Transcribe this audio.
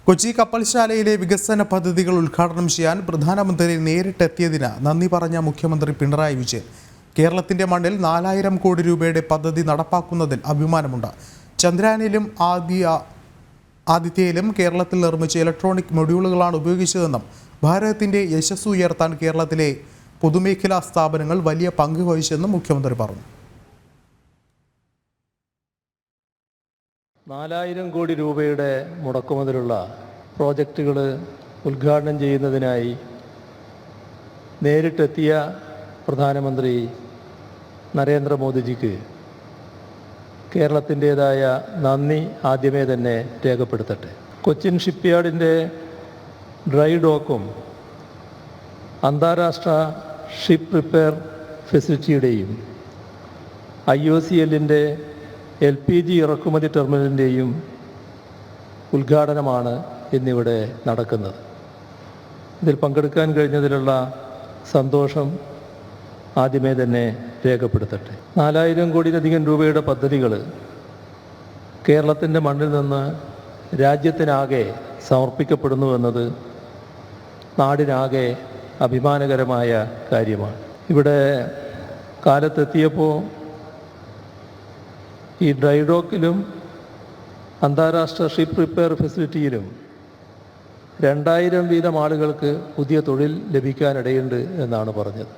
കൊച്ചി കപ്പൽശാലയിലെ വികസന പദ്ധതികൾ ഉദ്ഘാടനം ചെയ്യാൻ പ്രധാനമന്ത്രി നേരിട്ടെത്തിയതിന് നന്ദി പറഞ്ഞ മുഖ്യമന്ത്രി പിണറായി വിജയൻ. കേരളത്തിന്റെ മണ്ണിൽ 4000 കോടി രൂപയുടെ പദ്ധതി നടപ്പാക്കുന്നതിൽ അഭിമാനമുണ്ട്. ചന്ദ്രയാനിലും ആദിത്യയിലും കേരളത്തിൽ നിർമ്മിച്ച ഇലക്ട്രോണിക് മൊഡ്യൂളുകളാണ് ഉപയോഗിച്ചതെന്നും ഭാരതത്തിന്റെ യശസ് ഉയർത്താൻ കേരളത്തിലെ പൊതുമേഖലാ സ്ഥാപനങ്ങൾ വലിയ പങ്ക് വഹിച്ചെന്നും മുഖ്യമന്ത്രി പറഞ്ഞു. 4000 കോടി രൂപയുടെ മുടക്കുമുതലുള്ള പ്രോജക്റ്റുകൾ ഉദ്ഘാടനം ചെയ്യുന്നതിനായി നേരിട്ടെത്തിയ പ്രധാനമന്ത്രി നരേന്ദ്രമോദിജിക്ക് കേരളത്തിൻ്റേതായ നന്ദി ആദ്യമേ തന്നെ രേഖപ്പെടുത്തട്ടെ. കൊച്ചിൻ ഷിപ്പ്യാർഡിൻ്റെ ഡ്രൈ ഡോക്കും അന്താരാഷ്ട്ര ഷിപ്പ് റിപ്പയർ ഫെസിലിറ്റിയുടെയും IOCLൻ്റെ LPG ഇറക്കുമതി ടെർമിനലിൻ്റെയും ഉദ്ഘാടനമാണ് ഇന്നിവിടെ നടക്കുന്നത്. ഇതിൽ പങ്കെടുക്കാൻ കഴിഞ്ഞതിലുള്ള സന്തോഷം ആദ്യമേ തന്നെ രേഖപ്പെടുത്തട്ടെ. 4000 കോടിയിലധികം രൂപയുടെ പദ്ധതികൾ കേരളത്തിൻ്റെ മണ്ണിൽ നിന്ന് രാജ്യത്തിനാകെ സമർപ്പിക്കപ്പെടുന്നു എന്നത് നാടിനാകെ അഭിമാനകരമായ കാര്യമാണ്. ഇവിടെ കാലത്തെത്തിയപ്പോൾ ഈ ഡ്രൈ ഡോക്കിലും അന്താരാഷ്ട്ര ഷിപ്പ് റിപ്പയർ ഫെസിലിറ്റിയിലും 2000 വീതം ആളുകൾക്ക് പുതിയ തൊഴിൽ ലഭിക്കാനിടയുണ്ട് എന്നാണ് പറഞ്ഞത്.